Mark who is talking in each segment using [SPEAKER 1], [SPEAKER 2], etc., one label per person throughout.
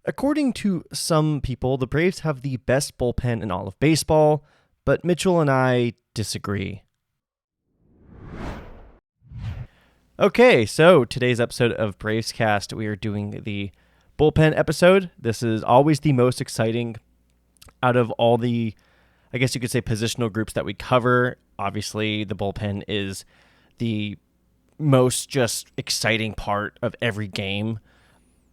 [SPEAKER 1] According to some people, the Braves have the best bullpen in all of baseball, but Mitchell and I disagree. Okay, so today's episode of BravesKast, we are doing the bullpen episode. This is always the most exciting out of all the, I guess you could say, positional groups that we cover. Obviously, the bullpen is the most just exciting part of every game.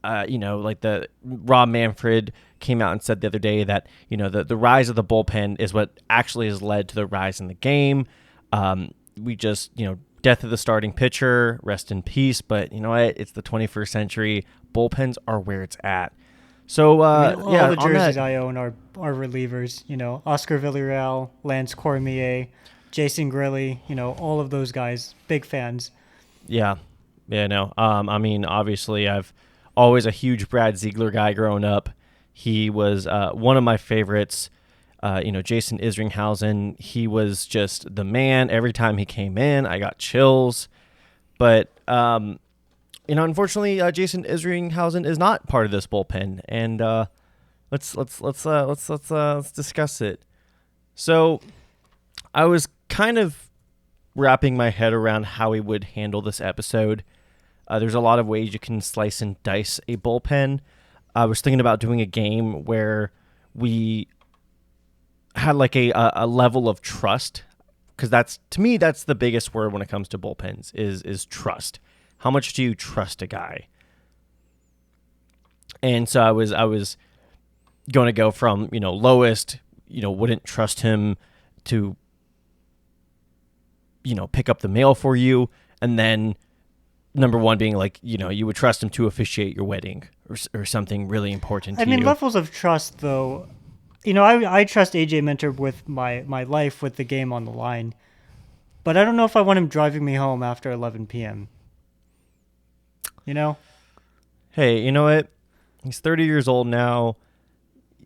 [SPEAKER 1] Like the Rob Manfred came out and said the other day that, the rise of the bullpen is what actually has led to the rise in the game. Death of the starting pitcher, rest in peace. But you know what? It's the 21st century. Bullpens are where it's at. So,
[SPEAKER 2] all the jerseys I own are relievers. Oscar Villarreal, Lance Cormier, Jason Grilli. All of those guys, big fans.
[SPEAKER 1] Yeah, no. Obviously, I've always a huge Brad Ziegler guy growing up. He was one of my favorites. Jason Isringhausen, he was just the man. Every time he came in, I got chills. But unfortunately, Jason Isringhausen is not part of this bullpen, and let's discuss it. So, I was kind of wrapping my head around how we would handle this episode. There's a lot of ways you can slice and dice a bullpen. I was thinking about doing a game where we had like a level of trust, because that's the biggest word when it comes to bullpens is trust. How much do you trust a guy? And so I was going to go from lowest, wouldn't trust him to pick up the mail for you, and then number one being like, you would trust him to officiate your wedding or something really important to you.
[SPEAKER 2] Levels of trust, though. I trust AJ Minter with my life, with the game on the line. But I don't know if I want him driving me home after 11 p.m.
[SPEAKER 1] Hey, you know what? He's 30 years old now.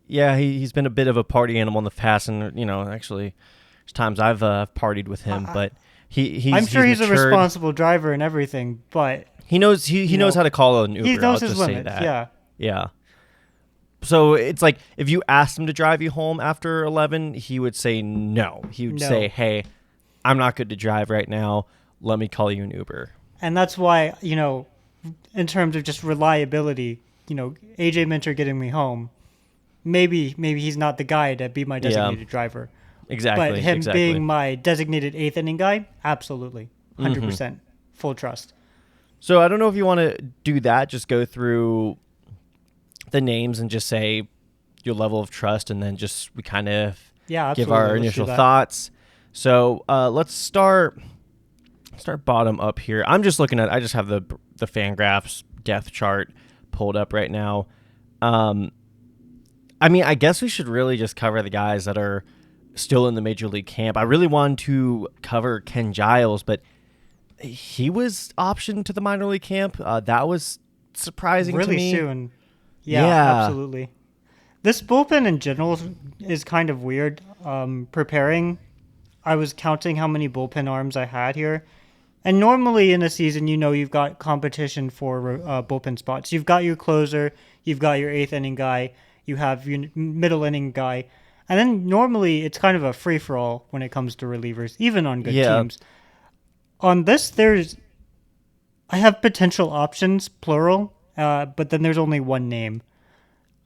[SPEAKER 1] Yeah, he's been a bit of a party animal in the past, and, actually, there's times I've partied with him, but
[SPEAKER 2] I'm sure he's a responsible driver and everything, but
[SPEAKER 1] he knows knows how to call an Uber.
[SPEAKER 2] He knows
[SPEAKER 1] I'll
[SPEAKER 2] his
[SPEAKER 1] just
[SPEAKER 2] limits.
[SPEAKER 1] say that.
[SPEAKER 2] Yeah.
[SPEAKER 1] So it's like if you asked him to drive you home after 11, he would say no. He would say, "Hey, I'm not good to drive right now. Let me call you an Uber."
[SPEAKER 2] And that's why, in terms of just reliability, AJ Minter getting me home, maybe he's not the guy to be my designated driver.
[SPEAKER 1] Exactly.
[SPEAKER 2] But him being my designated eighth inning guy, absolutely. 100% full trust.
[SPEAKER 1] So I don't know if you want to do that, just go through the names and just say your level of trust, and then just we kind of give our initial thoughts. So let's start bottom up here. I just have the Fangraphs depth chart pulled up right now. I guess we should really just cover the guys that are still in the major league camp. I really wanted to cover Ken Giles, but he was optioned to the minor league camp. That was surprising to me.
[SPEAKER 2] Really soon. Yeah, absolutely. This bullpen in general is kind of weird. Preparing, I was counting how many bullpen arms I had here. And normally in a season, you've got competition for bullpen spots. You've got your closer, you've got your eighth inning guy, you have your middle inning guy. And then normally it's kind of a free-for-all when it comes to relievers, even on good teams. On this, I have potential options, plural, but then there's only one name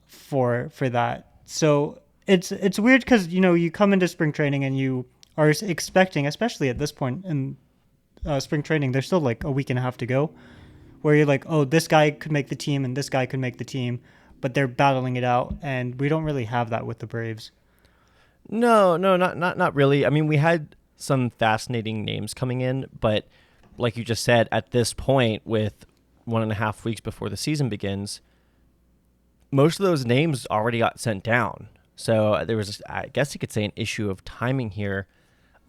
[SPEAKER 2] for that. So it's weird because, you come into spring training and you are expecting, especially at this point in spring training, there's still like a week and a half to go, where you're like, oh, this guy could make the team and this guy could make the team, but they're battling it out, and we don't really have that with the Braves.
[SPEAKER 1] No, not really. We had some fascinating names coming in, but like you just said, at this point, with 1.5 weeks before the season begins, most of those names already got sent down. So there was, I guess you could say, an issue of timing here.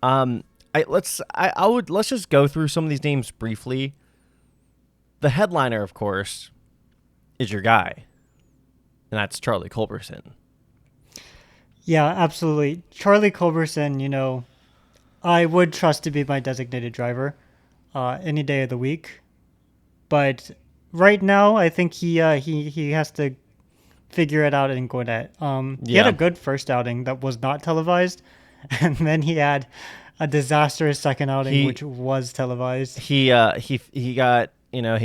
[SPEAKER 1] Let's just go through some of these names briefly. The headliner, of course, is your guy, and that's Charlie Culberson.
[SPEAKER 2] Yeah, absolutely. Charlie Culberson, I would trust to be my designated driver any day of the week. But right now, I think he has to figure it out in Gwinnett. He had a good first outing that was not televised, and then he had a disastrous second outing which was televised.
[SPEAKER 1] He got, he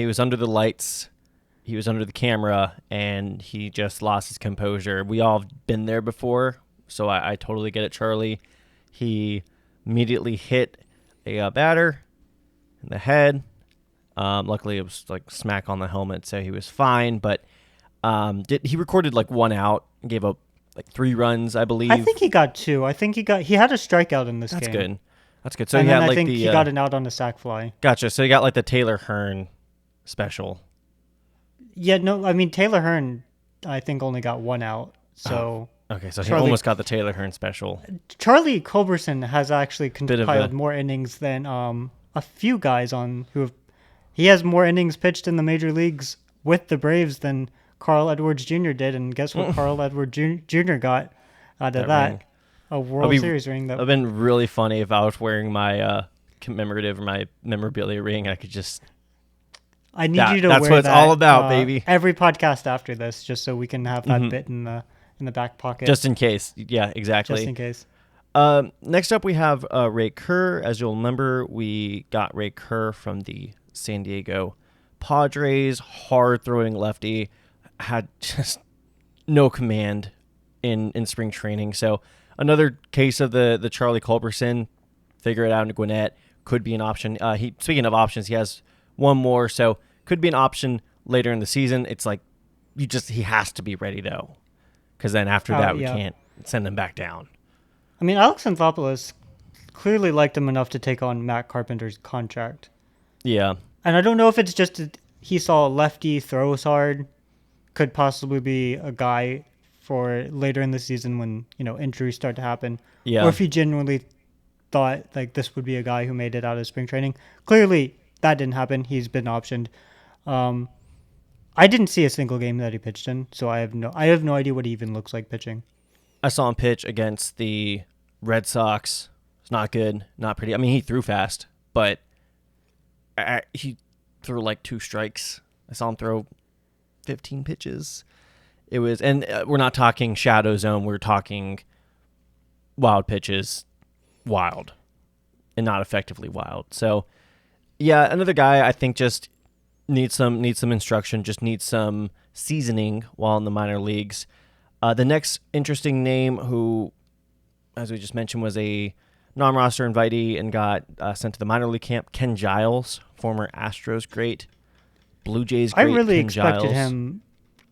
[SPEAKER 1] was under the lights, he was under the camera, and he just lost his composure. We all have been there before, so I totally get it, Charlie. He immediately hit a batter in the head. Luckily, it was like smack on the helmet, so he was fine. But he recorded like 1 out, gave up like 3 runs, I believe.
[SPEAKER 2] I think he got 2. I think he had a strikeout in this game.
[SPEAKER 1] That's good. So
[SPEAKER 2] and
[SPEAKER 1] he had
[SPEAKER 2] I
[SPEAKER 1] like
[SPEAKER 2] think he got an out on a sac fly.
[SPEAKER 1] Gotcha. So he got like the Taylor Hearn special.
[SPEAKER 2] Yeah, no, I mean Taylor Hearn, I think only got 1 out. So
[SPEAKER 1] okay, so he almost got the Taylor Hearn special.
[SPEAKER 2] Charlie Culberson has actually compiled more innings than a few guys he has more innings pitched in the major leagues with the Braves than Carl Edwards Jr. did, and guess what Carl Edwards Jr. got out of that? Ring. A World Series ring. That would have been
[SPEAKER 1] really funny if I was wearing my commemorative or my memorabilia ring. I could just...
[SPEAKER 2] I need you to
[SPEAKER 1] wear that.
[SPEAKER 2] That's
[SPEAKER 1] what it's all about, baby.
[SPEAKER 2] Every podcast after this, just so we can have that bit in the back pocket.
[SPEAKER 1] Just in case. Yeah, exactly.
[SPEAKER 2] Just in case.
[SPEAKER 1] Next up, we have Ray Kerr. As you'll remember, we got Ray Kerr from the San Diego Padres. Hard-throwing lefty. Had just no command in spring training. So another case of the Charlie Culberson. Figure it out in Gwinnett. Could be an option. Speaking of options, he has one more, so could be an option later in the season. It's like he has to be ready though, because then after that we can't send him back down.
[SPEAKER 2] I mean, Alex Anthopoulos clearly liked him enough to take on Matt Carpenter's contract.
[SPEAKER 1] Yeah,
[SPEAKER 2] and I don't know if it's just he saw a lefty throws hard, could possibly be a guy for later in the season when injuries start to happen.
[SPEAKER 1] Yeah,
[SPEAKER 2] or if he genuinely thought like this would be a guy who made it out of spring training. Clearly, that didn't happen. He's been optioned. I didn't see a single game that he pitched in, so I have no idea what he even looks like pitching.
[SPEAKER 1] I saw him pitch against the Red Sox. It's not good, not pretty. I mean, he threw fast, but he threw like 2 strikes. I saw him throw 15 pitches. It was, and we're not talking shadow zone. We're talking wild pitches, wild, and not effectively wild. So. Yeah, another guy I think just needs some instruction, just needs some seasoning while in the minor leagues. The next interesting name, who, as we just mentioned, was a non-roster invitee and got sent to the minor league camp, Ken Giles, former Astros great, Blue Jays great.
[SPEAKER 2] I really
[SPEAKER 1] Ken
[SPEAKER 2] expected
[SPEAKER 1] Giles.
[SPEAKER 2] him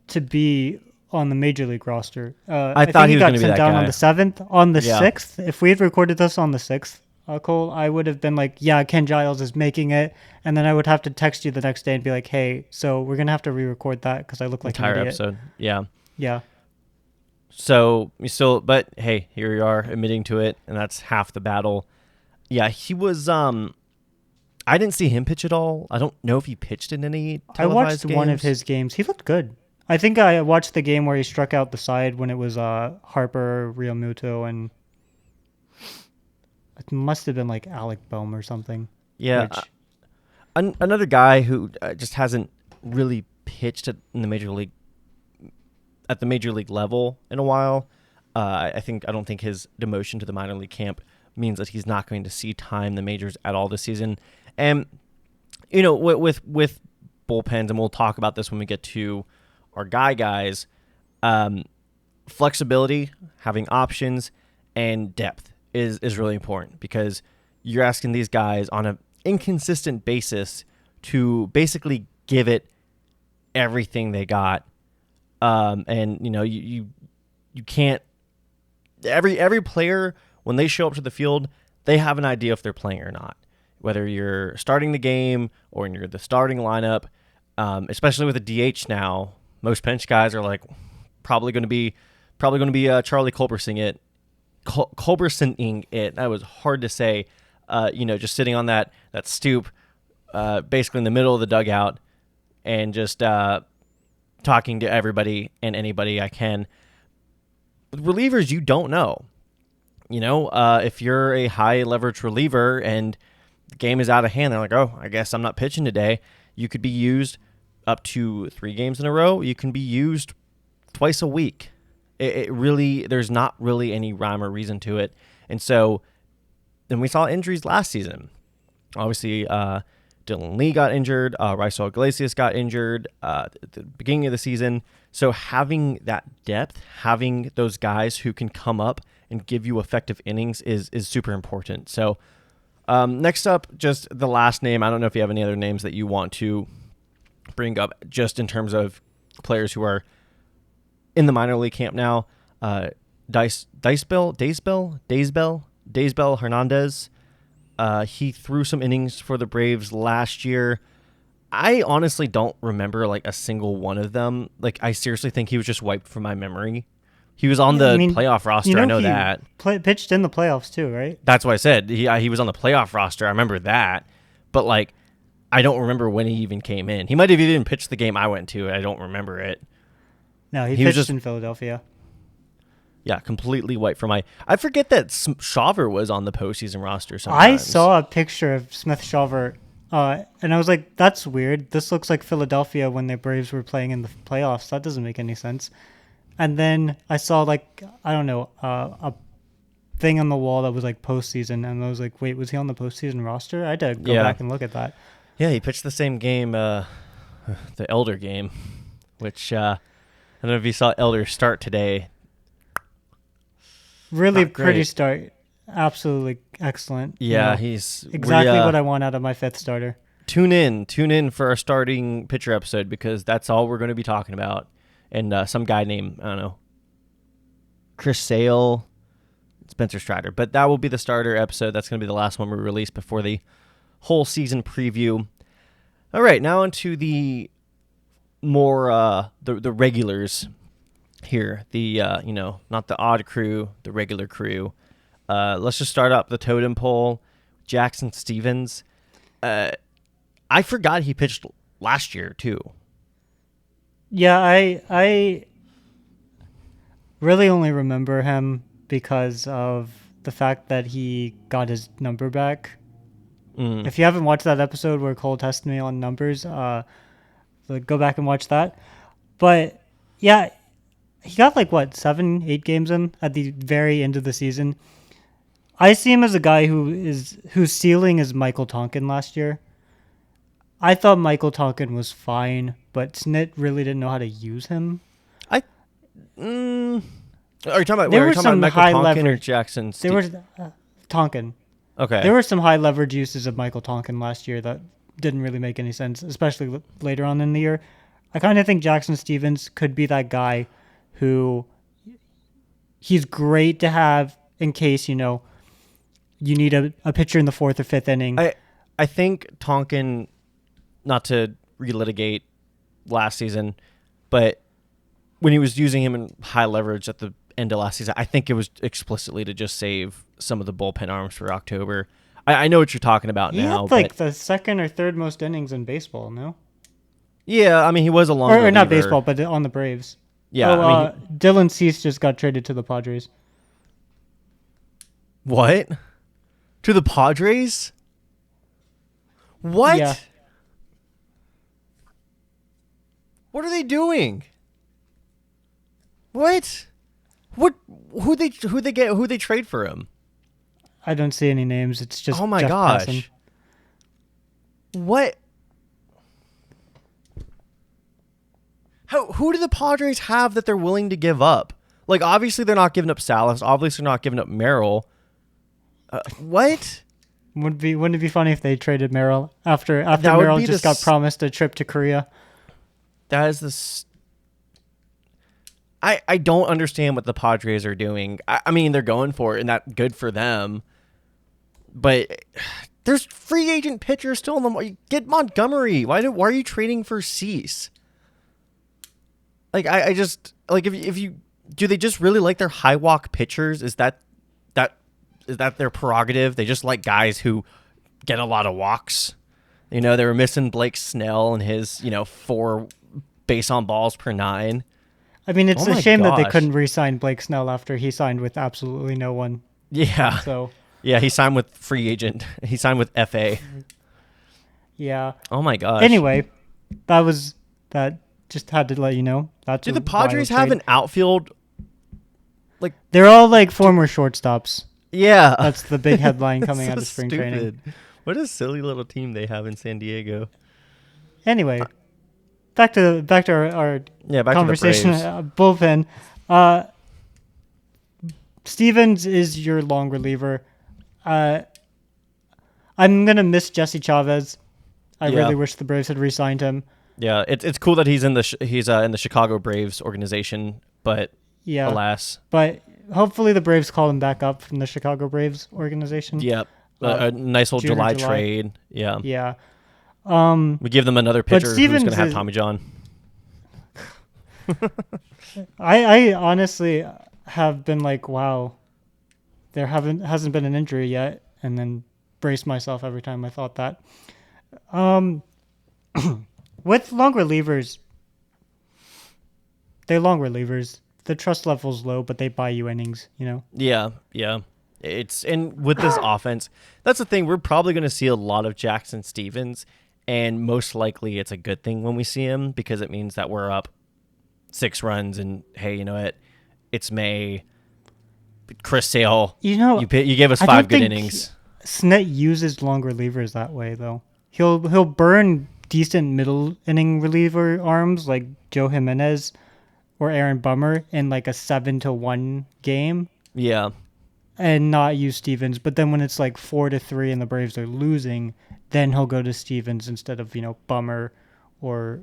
[SPEAKER 2] to be on the major league roster.
[SPEAKER 1] I thought he was going to be that
[SPEAKER 2] down
[SPEAKER 1] guy.
[SPEAKER 2] On the 7th, on the 6th. If we had recorded this on the 6th, Cole, I would have been like, yeah, Ken Giles is making it. And then I would have to text you the next day and be like, hey, so we're going to have to re-record that because I look like
[SPEAKER 1] entire
[SPEAKER 2] an idiot.
[SPEAKER 1] episode. Yeah.
[SPEAKER 2] Yeah.
[SPEAKER 1] So but hey, here we are admitting to it, and that's half the battle. Yeah, he was, I didn't see him pitch at all. I don't know if he pitched in any televised
[SPEAKER 2] I watched
[SPEAKER 1] games.
[SPEAKER 2] one of his games. He looked good. I think I watched the game where he struck out the side when it was Harper, Realmuto, and it must have been like Alec Boehm or something.
[SPEAKER 1] Yeah. Another guy who just hasn't really pitched at the major league level in a while. I don't think his demotion to the minor league camp means that he's not going to see time in the majors at all this season. And with bullpens, and we'll talk about this when we get to our guys, flexibility, having options, and depth is really important, because you're asking these guys on an inconsistent basis to basically give it everything they got. And you can't, every player, when they show up to the field, they have an idea if they're playing or not, whether you're starting the game or you're the starting lineup. Especially with a DH now, most bench guys are like probably going to be Charlie Culbersoning it. That was hard to say. Just sitting on that stoop, basically in the middle of the dugout, and just talking to everybody and anybody I can. With relievers, you don't know. If you're a high leverage reliever and the game is out of hand, they're like, oh, I guess I'm not pitching today. You could be used up to 3 games in a row. You can be used twice a week. It really, there's not really any rhyme or reason to it. And so then we saw injuries last season. Obviously, Dylan Lee got injured. Raisel Iglesias got injured at the beginning of the season. So having that depth, having those guys who can come up and give you effective innings is super important. So next up, just the last name. I don't know if you have any other names that you want to bring up just in terms of players who are in the minor league camp now. Daysbel Hernandez. He threw some innings for the Braves last year. I honestly don't remember like a single one of them. Like, I seriously think he was just wiped from my memory. He was on the playoff roster. I know that.
[SPEAKER 2] Pitched in the playoffs too, right?
[SPEAKER 1] That's what I said. He was on the playoff roster. I remember that. But like, I don't remember when he even came in. He might have even pitched the game I went to. I don't remember it.
[SPEAKER 2] No, he pitched in Philadelphia.
[SPEAKER 1] Yeah, completely wiped from my... I forget that Shawver was on the postseason roster sometimes.
[SPEAKER 2] I saw a picture of Smith Shawver, and I was like, that's weird. This looks like Philadelphia when the Braves were playing in the playoffs. That doesn't make any sense. And then I saw, like, I don't know, a thing on the wall that was, like, postseason, and I was like, wait, was he on the postseason roster? I had to go back and look at that.
[SPEAKER 1] Yeah, he pitched the same game, the Elder game, which I don't know if you saw Elder start today.
[SPEAKER 2] Really pretty start. Absolutely excellent.
[SPEAKER 1] Yeah, he's
[SPEAKER 2] exactly what I want out of my fifth starter.
[SPEAKER 1] Tune in for our starting pitcher episode, because that's all we're going to be talking about. And some guy named, I don't know, Chris Sale, Spencer Strider. But that will be the starter episode. That's going to be the last one we release before the whole season preview. All right, now into the more the regulars here, the not the odd crew, the regular crew. Let's just start up the totem pole. Jackson Stephens. I forgot he pitched last year too.
[SPEAKER 2] Yeah, I really only remember him because of the fact that he got his number back. If you haven't watched that episode where Cole tested me on numbers, go back and watch that. But yeah, he got like 7-8 games in at the very end of the season. I see him as a guy whose ceiling is Michael Tonkin last year. I thought Michael Tonkin was fine, but Snit really didn't know how to use him.
[SPEAKER 1] Are you talking about Michael Tonkin or Jackson Stephens?
[SPEAKER 2] There was Tonkin.
[SPEAKER 1] Okay.
[SPEAKER 2] There were some high leverage uses of Michael Tonkin last year that didn't really make any sense, especially later on in the year. I kind of think Jackson Stephens could be that guy who he's great to have in case, you need a pitcher in the fourth or fifth inning.
[SPEAKER 1] I think Tonkin, not to relitigate last season, but when he was using him in high leverage at the end of last season, I think it was explicitly to just save some of the bullpen arms for October. I know what you're talking about now.
[SPEAKER 2] He had the second or third most innings in baseball, no?
[SPEAKER 1] Yeah, I mean, he was a longer
[SPEAKER 2] or not
[SPEAKER 1] reliever.
[SPEAKER 2] Baseball, but on the Braves.
[SPEAKER 1] Yeah.
[SPEAKER 2] Dylan Cease just got traded to the Padres.
[SPEAKER 1] What? To the Padres? What?
[SPEAKER 2] Yeah.
[SPEAKER 1] What are they doing? What? Who they trade for him?
[SPEAKER 2] I don't see any names. It's just
[SPEAKER 1] oh my
[SPEAKER 2] Jeff
[SPEAKER 1] gosh.
[SPEAKER 2] Passan.
[SPEAKER 1] What? Who do the Padres have that they're willing to give up? Like, obviously they're not giving up Salas. Obviously they're not giving up Merrill. What?
[SPEAKER 2] Wouldn't it be funny if they traded Merrill after Merrill just got promised a trip to Korea?
[SPEAKER 1] That is the... I don't understand what the Padres are doing. I mean, they're going for it, and that's good for them. But there's free agent pitchers still in the... Get Montgomery. Why are you trading for Cease? Like, I just... Like, if you... Do they just really like their high walk pitchers? Is that their prerogative? They just like guys who get a lot of walks. They were missing Blake Snell and his, 4 base on balls per 9.
[SPEAKER 2] I mean, it's a shame that they couldn't re-sign Blake Snell after he signed with absolutely no one.
[SPEAKER 1] Yeah.
[SPEAKER 2] So.
[SPEAKER 1] Yeah, he signed with free agent. He signed with FA.
[SPEAKER 2] Yeah.
[SPEAKER 1] Oh my gosh.
[SPEAKER 2] Anyway, that was that Just had to let you know.
[SPEAKER 1] Do the Padres have an outfield? Like
[SPEAKER 2] they're all like former shortstops.
[SPEAKER 1] Yeah,
[SPEAKER 2] that's the big headline coming
[SPEAKER 1] so
[SPEAKER 2] out of spring
[SPEAKER 1] stupid.
[SPEAKER 2] training.
[SPEAKER 1] What a silly little team they have in San Diego.
[SPEAKER 2] Anyway, back to our conversation.
[SPEAKER 1] To the
[SPEAKER 2] Bullpen. Stevens is your long reliever. I'm gonna miss Jesse Chavez. I really wish the Braves had re-signed him.
[SPEAKER 1] Yeah, it's cool that he's in the Chicago Braves organization, but alas.
[SPEAKER 2] But hopefully the Braves call him back up from the Chicago Braves organization.
[SPEAKER 1] Yeah, a nice old July trade. Yeah.
[SPEAKER 2] Yeah.
[SPEAKER 1] We give them another pitcher who's going to have Tommy John.
[SPEAKER 2] I honestly have been like, wow, there hasn't been an injury yet, and then braced myself every time I thought that. With long relievers, they're long relievers. The trust level's low, but they buy you innings, you know?
[SPEAKER 1] Yeah. And with this offense, that's the thing. We're probably going to see a lot of Jackson Stevens, and most likely it's a good thing when we see him because it means that we're up 6 runs and, hey, you know what? It's May. Chris Sale, you gave us 5 good innings.
[SPEAKER 2] Snett uses long relievers that way, though. He'll burn decent middle inning reliever arms like Joe Jimenez or Aaron Bummer in like a 7-1 game.
[SPEAKER 1] Yeah.
[SPEAKER 2] And not use Stevens. But then when it's like 4-3 and the Braves are losing, then he'll go to Stevens instead of, Bummer or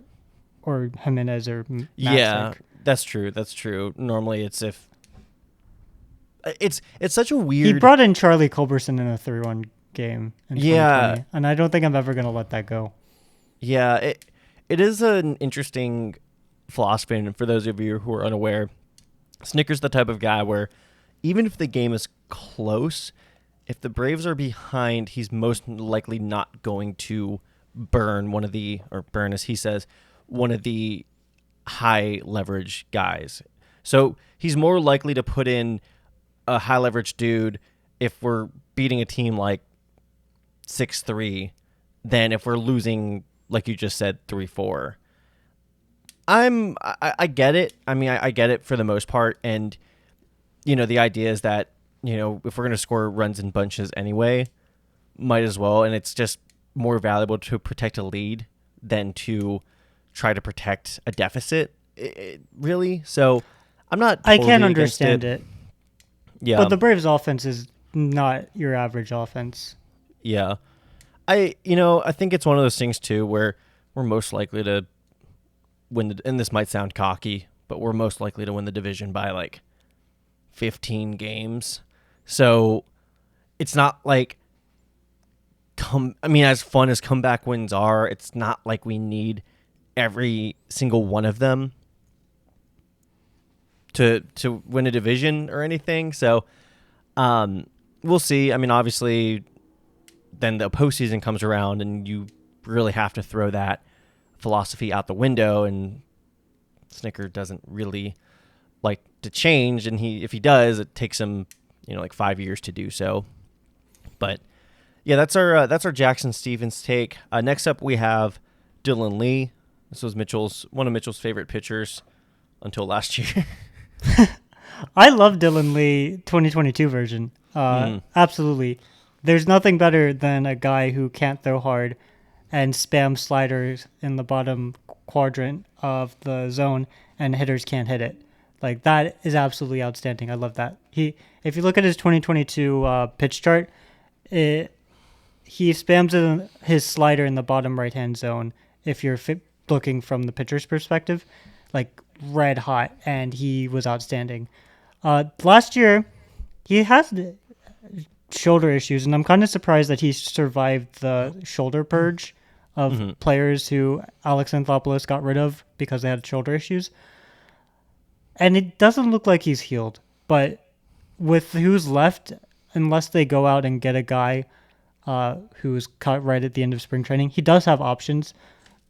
[SPEAKER 2] Jimenez or Matzik.
[SPEAKER 1] Yeah, that's true. Normally it's if it's such a weird.
[SPEAKER 2] He brought in Charlie Culberson in a 3-1 game in 2020, and I don't think I'm ever going to let that go.
[SPEAKER 1] Yeah, it is an interesting philosophy, and for those of you who are unaware, Snicker's the type of guy where even if the game is close, if the Braves are behind, he's most likely not going to burn as he says, one of the high leverage guys. So he's more likely to put in a high leverage dude if we're beating a team like 6-3 than if we're losing, like you just said, 3-4. I get it. I mean, I get it for the most part. And, the idea is that, if we're going to score runs in bunches anyway, might as well. And it's just more valuable to protect a lead than to try to protect a deficit, really. So I'm not totally
[SPEAKER 2] I can't understand it.
[SPEAKER 1] Yeah.
[SPEAKER 2] But the Braves offense is not your average offense.
[SPEAKER 1] Yeah. I think it's one of those things too where we're most likely to win and this might sound cocky, but we're most likely to win the division by like 15 games. So it's not like as fun as comeback wins are, it's not like we need every single one of them to win a division or anything. So we'll see. I mean, obviously then the postseason comes around and you really have to throw that philosophy out the window, and Snicker doesn't really like to change, and if he does, it takes him like 5 years to do so. But yeah, that's our Jackson Stevens take. Next up we have Dylan Lee. This was one of Mitchell's favorite pitchers until last year.
[SPEAKER 2] I love Dylan Lee 2022 version. Absolutely. There's nothing better than a guy who can't throw hard and spam sliders in the bottom quadrant of the zone and hitters can't hit it. Like, that is absolutely outstanding. I love that. If you look at his 2022 pitch chart, he spams his slider in the bottom right-hand zone if you're looking from the pitcher's perspective, like red hot, and he was outstanding. Last year, he has shoulder issues, and I'm kind of surprised that he survived the shoulder purge of players who Alex Anthopoulos got rid of because they had shoulder issues. And it doesn't look like he's healed, but with who's left, unless they go out and get a guy who's cut right at the end of spring training, he does have options.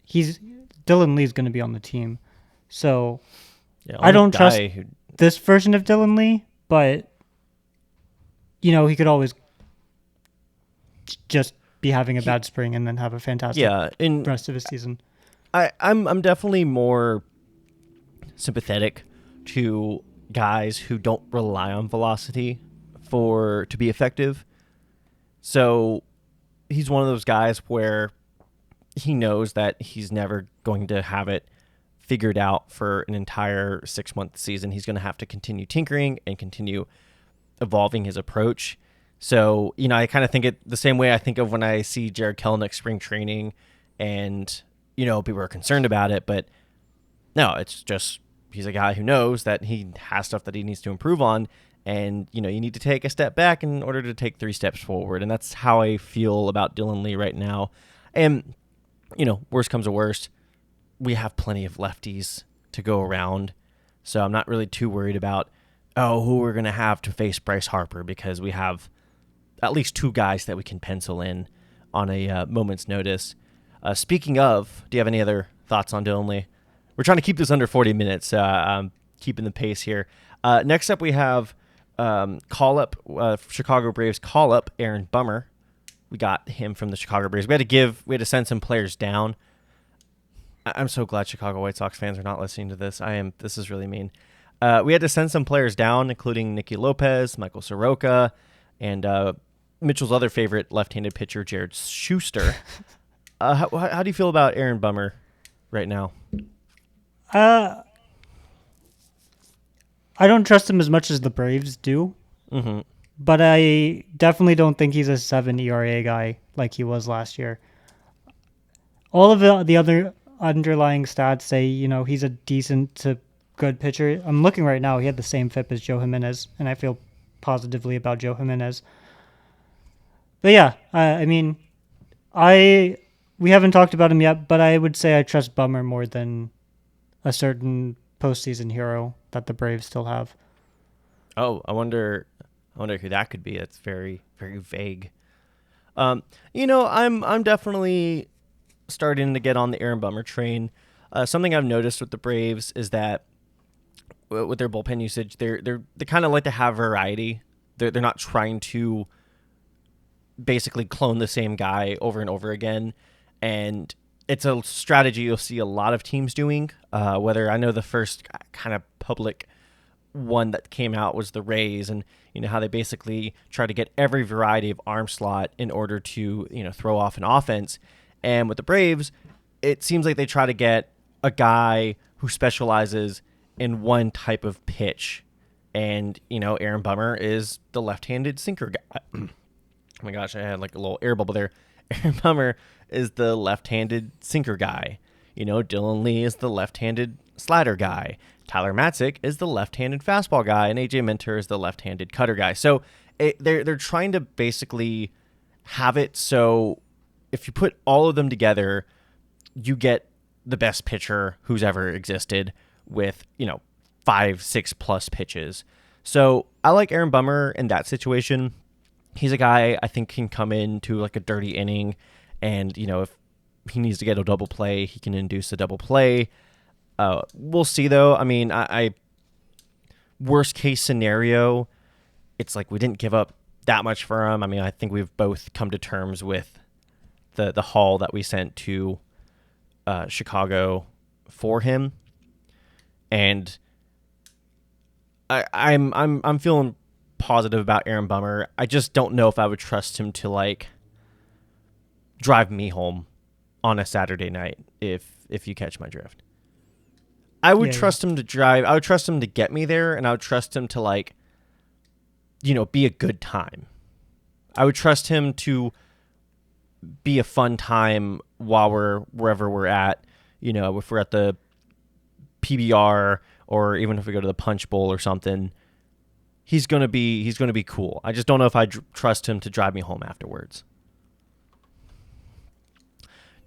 [SPEAKER 2] Dylan Lee's going to be on the team. So I don't trust this version of Dylan Lee, but he could always just be having a bad spring and then have a fantastic rest of his season.
[SPEAKER 1] I'm definitely more sympathetic to guys who don't rely on velocity to be effective. So he's one of those guys where he knows that he's never going to have it figured out for an entire 6-month season. He's going to have to continue tinkering and continue evolving his approach. So, I kind of think it the same way I think of when I see Jared Kelenic spring training and, people are concerned about it. But no, it's just he's a guy who knows that he has stuff that he needs to improve on. And, you need to take a step back in order to take 3 steps forward. And that's how I feel about Dylan Lee right now. And, worst comes to worst, we have plenty of lefties to go around. So I'm not really too worried about, who we're going to have to face Bryce Harper, because we have at least 2 guys that we can pencil in on a moment's notice. Speaking of, do you have any other thoughts on Dylan Lee? We're trying to keep this under 40 minutes, keeping the pace here. Next up, we have Chicago Braves call-up Aaron Bummer. We got him from the Chicago Braves. We had to send some players down. I'm so glad Chicago White Sox fans are not listening to this. This is really mean. We had to send some players down, including Nicky Lopez, Michael Soroka, and Mitchell's other favorite left-handed pitcher, Jared Schuster. How do you feel about Aaron Bummer right now?
[SPEAKER 2] I don't trust him as much as the Braves do.
[SPEAKER 1] Mm-hmm.
[SPEAKER 2] But I definitely don't think he's a 7 ERA guy like he was last year. All of the other underlying stats say, he's a decent to good pitcher. I'm looking right now. He had the same FIP as Joe Jimenez, and I feel positively about Joe Jimenez. But yeah, we haven't talked about him yet, but I would say I trust Bummer more than a certain postseason hero that the Braves still have.
[SPEAKER 1] Oh, I wonder who that could be. It's very, very vague. I'm definitely starting to get on the Aaron Bummer train. Something I've noticed with the Braves is that with their bullpen usage, they kind of like to have variety. They're not trying to basically clone the same guy over and over again, and it's a strategy you'll see a lot of teams doing. Whether I know the first kind of public one that came out was the Rays, and how they basically try to get every variety of arm slot in order to throw off an offense. And with the Braves, it seems like they try to get a guy who specializes in one type of pitch, and Aaron Bummer is the left-handed sinker guy. Oh my gosh, I had like a little air bubble there. Aaron Bummer is the left-handed sinker guy. Dylan Lee is the left-handed slider guy. Tyler Matzik is the left-handed fastball guy, and AJ Minter is the left-handed cutter guy. So they're trying to basically have it so if you put all of them together, you get the best pitcher who's ever existed with 5-6+ pitches. So I like Aaron Bummer in that situation. He's a guy I think can come into like a dirty inning, and if he needs to get a double play, he can induce a double play. We'll see though. I worst case scenario, it's like we didn't give up that much for him. I think we've both come to terms with the haul that we sent to Chicago for him, and I'm feeling positive about Aaron Bummer. I just don't know if I would trust him to like drive me home on a Saturday night, if you catch my drift. I would trust him to drive. I would trust him to get me there, and I would trust him to like, be a good time. I would trust him to be a fun time while we're wherever we're at. If we're at the PBR or even if we go to the Punch Bowl or something, he's gonna be cool. I just don't know if I trust him to drive me home afterwards.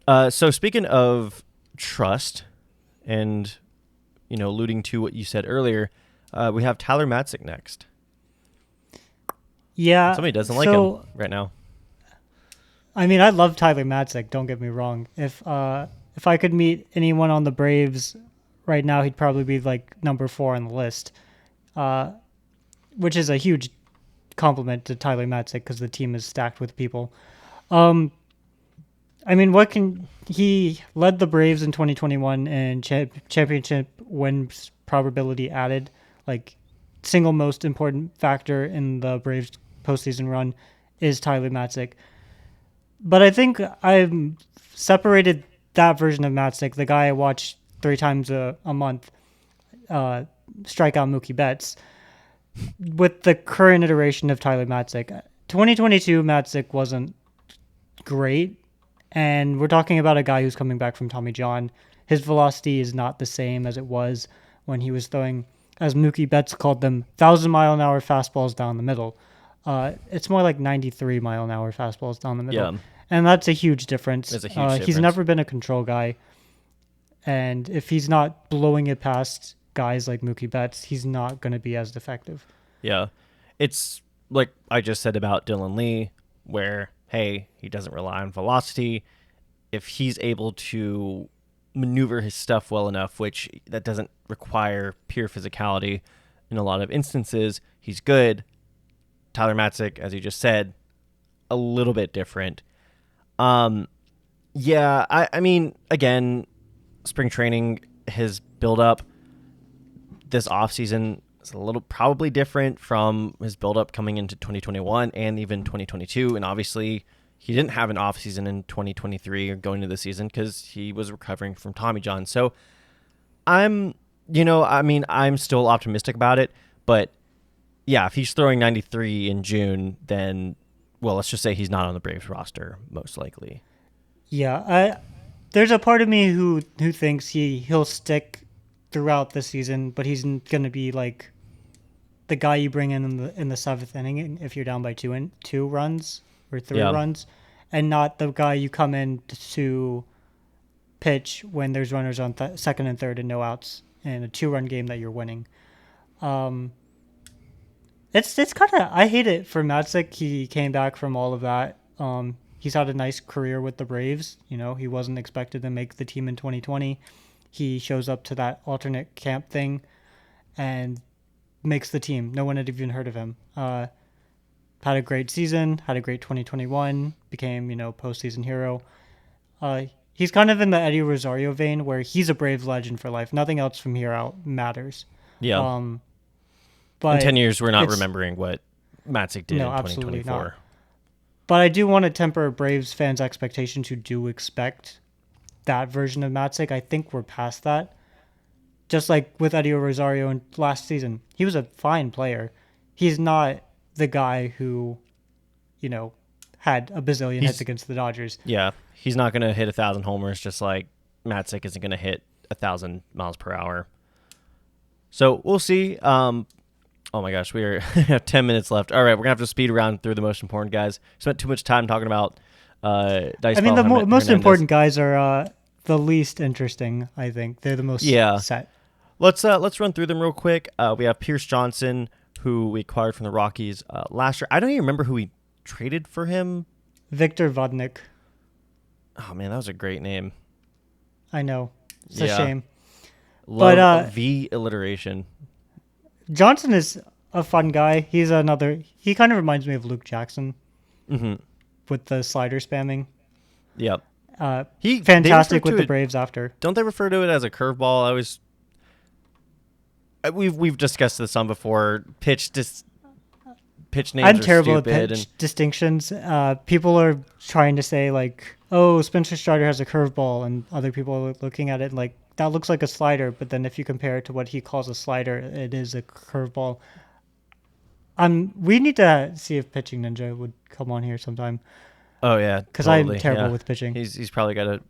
[SPEAKER 1] So speaking of trust, and alluding to what you said earlier, we have Tyler Matzik next.
[SPEAKER 2] Yeah,
[SPEAKER 1] somebody doesn't like him right now.
[SPEAKER 2] I love Tyler Matzik. Don't get me wrong. If I could meet anyone on the Braves right now, he'd probably be like number 4 on the list, which is a huge compliment to Tyler Matzik because the team is stacked with people. I mean, he led the Braves in 2021 and championship wins probability added, like single most important factor in the Braves postseason run is Tyler Matzik. But I think I've separated that version of Matzik, the guy I watch 3 times a month, strike out Mookie Betts, with the current iteration of Tyler Matzik. 2022 Matzik wasn't great, and we're talking about a guy who's coming back from Tommy John. His velocity is not the same as it was when he was throwing, as Mookie Betts called them, 1,000-mile-an-hour fastballs down the middle. It's more like 93-mile-an-hour fastballs down the middle.
[SPEAKER 1] Yeah.
[SPEAKER 2] And that's a huge difference.
[SPEAKER 1] It's a huge difference.
[SPEAKER 2] He's never been a control guy. And if he's not blowing it past guys like Mookie Betts, he's not going to be as effective.
[SPEAKER 1] Yeah. It's like I just said about Dylan Lee, where, hey, he doesn't rely on velocity. If he's able to maneuver his stuff well enough, which that doesn't require pure physicality in a lot of instances, he's good. Tyler Matzik, as you just said, a little bit different. Yeah, I mean, again, spring training, his build-up this offseason is a little probably different from his build-up coming into 2021 and even 2022. And obviously, he didn't have an offseason in 2023 or going into the season because he was recovering from Tommy John. So I'm still optimistic about it. But yeah, if he's throwing 93 in June, then, well, let's just say he's not on the Braves roster, most likely.
[SPEAKER 2] Yeah, there's a part of me who thinks he'll stick throughout the season, but he's going to be like the guy you bring in the seventh inning if you're down by two runs or three runs, and not the guy you come in to pitch when there's runners on second and third and no outs in a 2-run game that you're winning. It's kind of, I hate it for Matzik. He came back from all of that. He's had a nice career with the Braves. You know, he wasn't expected to make the team in 2020. He shows up to that alternate camp thing and makes the team. No one had even heard of him. Had a great season, had a great 2021, became, postseason hero. He's kind of in the Eddie Rosario vein where he's a Braves legend for life. Nothing else from here out matters.
[SPEAKER 1] Yeah. But in 10 years, we're not remembering what Matzik did in 2024. Not.
[SPEAKER 2] But I do want to temper Braves fans' expectations who do expect that version of Matzik. I think we're past that. Just like with Eddie Rosario in last season. He was a fine player. He's not the guy who, had a bazillion hits against the Dodgers.
[SPEAKER 1] Yeah, he's not going to hit 1,000 homers just like Matzik isn't going to hit 1,000 miles per hour. So we'll see. Oh my gosh, we have 10 minutes left. All right, we're going to have to speed around through the most important guys. Spent too much time talking about Dice.
[SPEAKER 2] I mean, the most important guys are the least interesting, I think. They're the most set.
[SPEAKER 1] Let's run through them real quick. We have Pierce Johnson, who we acquired from the Rockies last year. I don't even remember who we traded for him.
[SPEAKER 2] Victor Vodnik.
[SPEAKER 1] Oh, man, that was a great name.
[SPEAKER 2] I know. It's a shame.
[SPEAKER 1] Love V alliteration.
[SPEAKER 2] Johnson is a fun guy. He kind of reminds me of Luke Jackson with the slider spamming.
[SPEAKER 1] Yep.
[SPEAKER 2] He fantastic with the Braves after.
[SPEAKER 1] Don't they refer to it as a curveball? We've discussed this on before. Pitch names
[SPEAKER 2] I'm
[SPEAKER 1] are
[SPEAKER 2] terrible at
[SPEAKER 1] stupid
[SPEAKER 2] pitch distinctions. People are trying to say like, "Oh, Spencer Strider has a curveball," and other people are looking at it like, that looks like a slider, but then if you compare it to what he calls a slider, it is a curveball. We need to see if Pitching Ninja would come on here sometime.
[SPEAKER 1] Oh, yeah.
[SPEAKER 2] Because totally. I'm terrible with pitching.
[SPEAKER 1] He's probably got a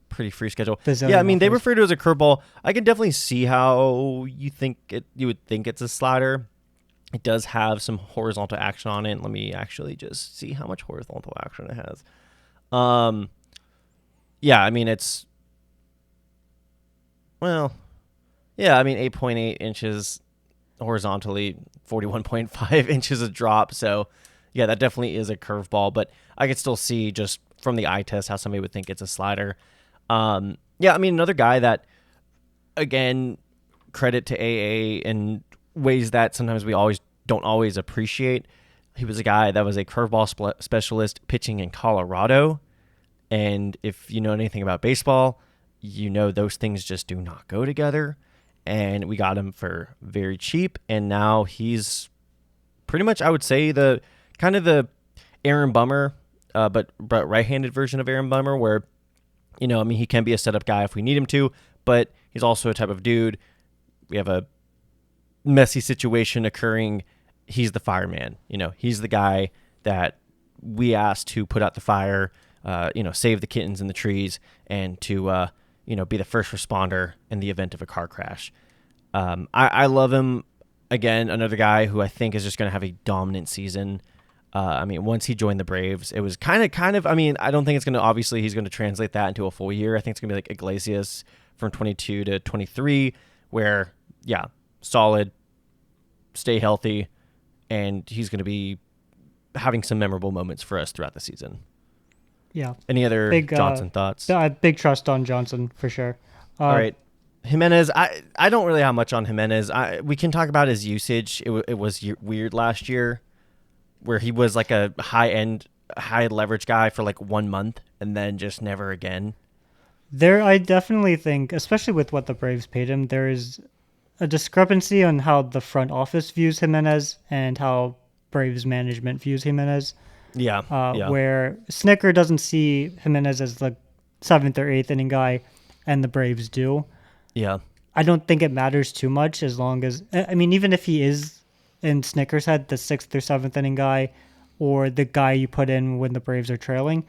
[SPEAKER 1] pretty free schedule. Yeah, I mean, they refer to it as a curveball. I can definitely see how you would think it's a slider. It does have some horizontal action on it. Let me actually just see how much horizontal action it has. Yeah, I mean, it's... Well, yeah, I mean, 8.8 inches horizontally, 41.5 inches of drop. So, yeah, that definitely is a curveball. But I could still see just from the eye test how somebody would think it's a slider. Yeah, I mean, another guy that, again, credit to AA in ways that sometimes we don't always appreciate. He was a guy that was a curveball specialist pitching in Colorado. And if you know anything about baseball, you know those things just do not go together. And we got him for very cheap, and now he's pretty much, I would say, the kind of the Aaron Bummer, but right-handed version of Aaron Bummer, where, you know, I mean, he can be a setup guy if we need him to, but he's also a type of dude. We have a messy situation occurring. He's the fireman. You know, he's the guy that we asked to put out the fire, save the kittens in the trees, and to, be the first responder in the event of a car crash. I love him. Again, another guy who I think is just going to have a dominant season. Once he joined the Braves, it was kind of, I don't think it's going to, obviously he's going to translate that into a full year. I think it's going to be like Iglesias from 22 to 23, where, yeah, solid, stay healthy, and he's going to be having some memorable moments for us throughout the season.
[SPEAKER 2] Yeah.
[SPEAKER 1] Any other Johnson thoughts?
[SPEAKER 2] Big trust on Johnson for sure.
[SPEAKER 1] All right. Jimenez, I don't really have much on Jimenez. We can talk about his usage. It was weird last year, where he was like a high leverage guy for like 1 month and then just never again.
[SPEAKER 2] I definitely think, especially with what the Braves paid him, there is a discrepancy on how the front office views Jimenez and how Braves management views Jimenez.
[SPEAKER 1] Yeah.
[SPEAKER 2] Where Snicker doesn't see Jimenez as the 7th or 8th inning guy, and the Braves do.
[SPEAKER 1] Yeah.
[SPEAKER 2] I don't think it matters too much, as long as, even if he is in Snicker's head the 6th or 7th inning guy, or the guy you put in when the Braves are trailing,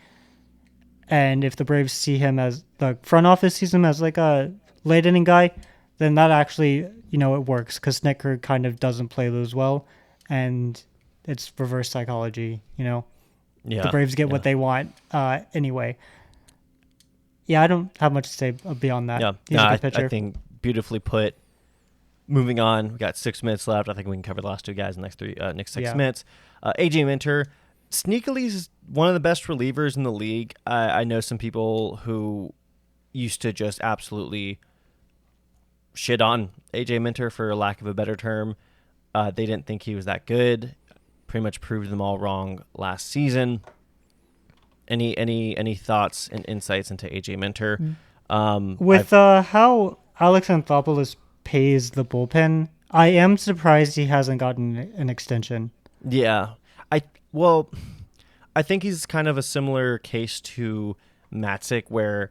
[SPEAKER 2] and if the Braves see him as, the front office sees him as like a late inning guy, then that actually, it works, because Snicker kind of doesn't play those well, and it's reverse psychology, Yeah. The Braves get what they want anyway. Yeah, I don't have much to say beyond that.
[SPEAKER 1] Yeah,
[SPEAKER 2] He's a good pitcher.
[SPEAKER 1] I think beautifully put. Moving on, we got 6 minutes left. I think we can cover the last two guys in the next 6 minutes. AJ Minter, sneakily is one of the best relievers in the league. I know some people who used to just absolutely shit on AJ Minter, for lack of a better term. They didn't think he was that good. Pretty much proved them all wrong last season. Any thoughts and insights into AJ Minter?
[SPEAKER 2] How Alex Anthopoulos pays the bullpen, I am surprised he hasn't gotten an extension.
[SPEAKER 1] Yeah. I think he's kind of a similar case to Matzik, where,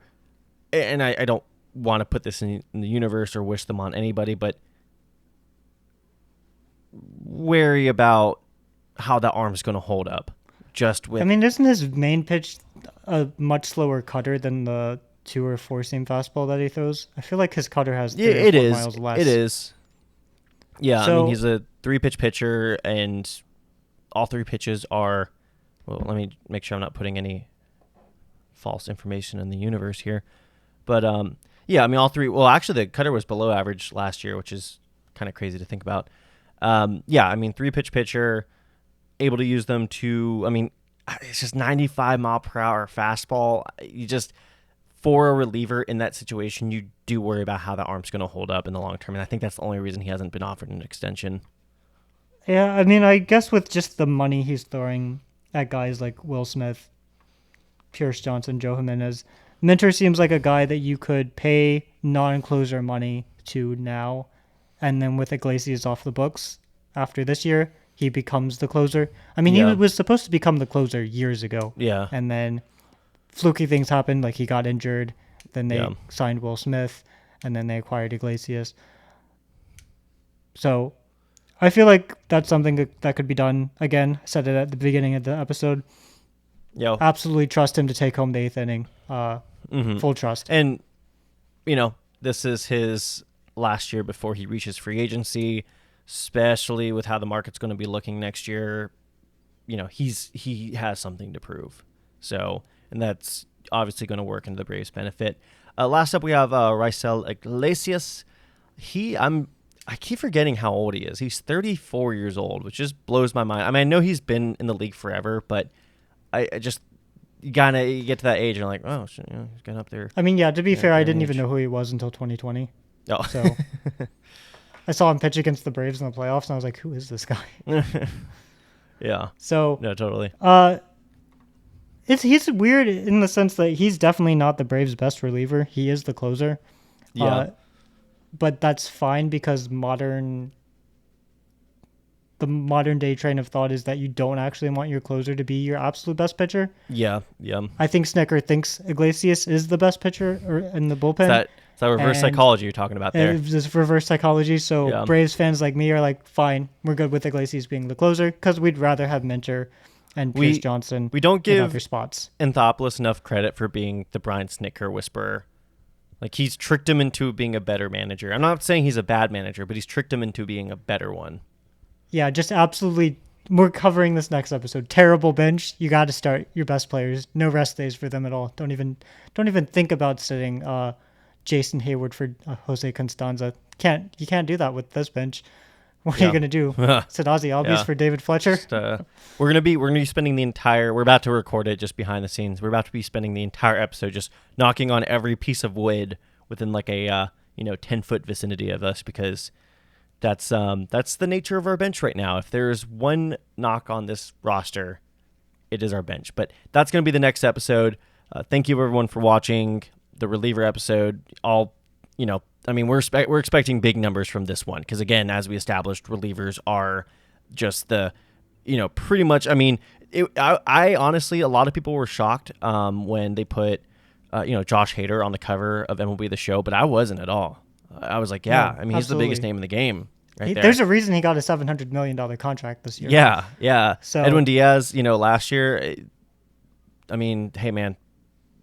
[SPEAKER 1] and I don't want to put this in the universe or wish them on anybody, but wary about how the arm's going to hold up.
[SPEAKER 2] Isn't his main pitch a much slower cutter than the 2 or 4 seam fastball that he throws? I feel like his cutter has 3 or 4 miles less.
[SPEAKER 1] It is. Yeah, he's a 3-pitch pitcher, and all 3 pitches are, well, let me make sure I'm not putting any false information in the universe here. But, all 3, well, actually the cutter was below average last year, which is kind of crazy to think about. 3-pitch pitcher, able to use them to, it's just 95 mile per hour fastball. For a reliever in that situation, you do worry about how the arm's going to hold up in the long term. And I think that's the only reason he hasn't been offered an extension.
[SPEAKER 2] Yeah, I guess with just the money he's throwing at guys like Will Smith, Pierce Johnson, Joe Jimenez, Minter seems like a guy that you could pay non-closer money to now. And then with Iglesias off the books after this year, he becomes the closer. He was supposed to become the closer years ago.
[SPEAKER 1] Yeah.
[SPEAKER 2] And then fluky things happened, like he got injured. Then they signed Will Smith, and then they acquired Iglesias. So I feel like that's something that could be done. Again, I said it at the beginning of the episode.
[SPEAKER 1] Yeah.
[SPEAKER 2] Absolutely trust him to take home the 8th inning. Full trust.
[SPEAKER 1] And, this is his last year before he reaches free agency, especially with how the market's going to be looking next year. He has something to prove. So, and that's obviously going to work into the Braves' benefit. Last up, we have Raisel Iglesias. I keep forgetting how old he is. He's 34 years old, which just blows my mind. I know he's been in the league forever, but you get to that age and you're like, oh, shit, he's getting up there.
[SPEAKER 2] To be fair, I didn't even know who he was until 2020.
[SPEAKER 1] Oh.
[SPEAKER 2] So I saw him pitch against the Braves in the playoffs, and I was like, who is this guy?
[SPEAKER 1] Yeah.
[SPEAKER 2] So
[SPEAKER 1] no, totally.
[SPEAKER 2] He's weird in the sense that he's definitely not the Braves' best reliever. He is the closer.
[SPEAKER 1] Yeah.
[SPEAKER 2] But that's fine because the modern day train of thought is that you don't actually want your closer to be your absolute best pitcher.
[SPEAKER 1] Yeah.
[SPEAKER 2] I think Snicker thinks Iglesias is the best pitcher in the bullpen.
[SPEAKER 1] It's that reverse psychology you're talking about there.
[SPEAKER 2] It's reverse psychology. So Braves fans like me are like, fine, we're good with Iglesias being the closer because we'd rather have Minter and Pierce Johnson.
[SPEAKER 1] We don't give
[SPEAKER 2] other spots.
[SPEAKER 1] Anthopoulos enough credit for being the Brian Snitker whisperer. Like, he's tricked him into being a better manager. I'm not saying he's a bad manager, but he's tricked him into being a better one.
[SPEAKER 2] Yeah, just absolutely. We're covering this next episode. Terrible bench. You got to start your best players. No rest days for them at all. Don't even think about sitting Jason Hayward for Jose Constanza. You can't do that with this bench. What are you gonna do? Sit Ozzy Albies for David Fletcher?
[SPEAKER 1] We're gonna be spending the entire. We're about to record it just behind the scenes. We're about to be spending the entire episode just knocking on every piece of wood within like a 10-foot vicinity of us, because that's the nature of our bench right now. If there's one knock on this roster, it is our bench. But that's gonna be the next episode. Thank you everyone for watching the reliever episode. We're expecting big numbers from this one because, again, as we established, relievers are just pretty much. I mean, I honestly, a lot of people were shocked when they put, Josh Hader on the cover of MLB The Show, but I wasn't at all. I was like, he's
[SPEAKER 2] absolutely.
[SPEAKER 1] the biggest name in the game. Right there.
[SPEAKER 2] There's a reason he got a $700 million contract this year.
[SPEAKER 1] Yeah.
[SPEAKER 2] So
[SPEAKER 1] Edwin Diaz, last year. I mean, hey man,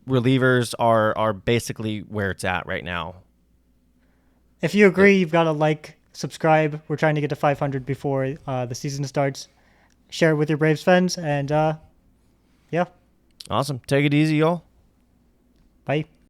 [SPEAKER 1] relievers are basically where it's at right now.
[SPEAKER 2] If you agree, you've got to subscribe. We're trying to get to 500 before the season starts. Share it with your Braves fans, and
[SPEAKER 1] Awesome. Take it easy, y'all.
[SPEAKER 2] Bye.